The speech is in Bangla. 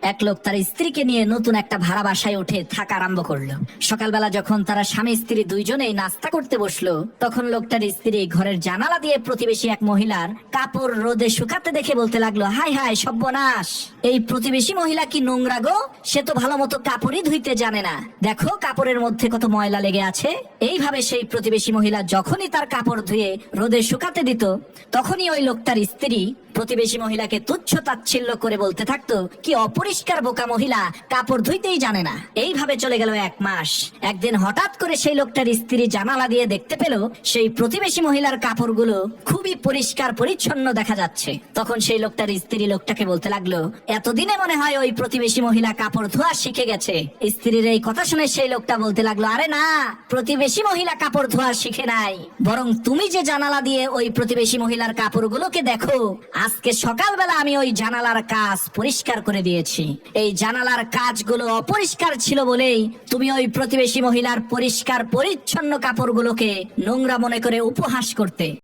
এক লোক তার স্ত্রীকে নিয়ে নতুন একটা ভাড়া বাসায় উঠে থাকা আরম্ভ করলো। সকালবেলা যখন তারা স্বামী স্ত্রী দুইজনেই নাস্তা করতে বসলো, তখন লোকটার স্ত্রী ঘরের জানালা দিয়ে প্রতিবেশী এক মহিলার কাপড় রোদে শুকাতে দেখে বলতে লাগলো, হাই হাই সর্বনাশ, এই প্রতিবেশী মহিলা কি নোংরা গো, সে তো ভালো মতো কাপড়ই ধুইতে জানে না, দেখো কাপড়ের মধ্যে কত ময়লা লেগে আছে। এইভাবে সেই প্রতিবেশী মহিলা যখনই তার কাপড় ধুয়ে রোদে শুকাতে দিত, তখনই ওই লোকটার স্ত্রী প্রতিবেশী মহিলাকে তুচ্ছ তাচ্ছিল্য করে বলতে থাকতো, কি অপরিষ্কার বোকা মহিলা, কাপড় ধুইতেই জানে না। এইভাবে চলে গেল 1 মাস। একদিন হঠাৎ করে সেই লোকটার স্ত্রী জানালা দিয়ে দেখতে পেল সেই প্রতিবেশী মহিলার কাপড়গুলো খুবই পরিষ্কার পরিচ্ছন্ন দেখা যাচ্ছে। তখন সেই লোকটার স্ত্রী লোকটাকে বলতে লাগলো, এতদিনে মনে হয় ওই প্রতিবেশী মহিলা কাপড় ধোয়া শিখে গেছে। স্ত্রীর এই কথা শুনে সেই লোকটা বলতে লাগলো, আরে না, প্রতিবেশী মহিলা কাপড় ধোয়া শিখে নাই, বরং তুমি যে জানালা দিয়ে ওই প্রতিবেশী মহিলার কাপড়গুলোকে দেখো, আজকে সকালবেলা আমি ওই জানালার কাজ পরিষ্কার করে দিয়েছি। এই জানালার কাজগুলো অপরিষ্কার ছিল বলেই তুমি ওই প্রতিবেশী মহিলার পরিষ্কার পরিচ্ছন্ন কাপড়গুলোকে নোংরা মনে করে উপহাস করতে।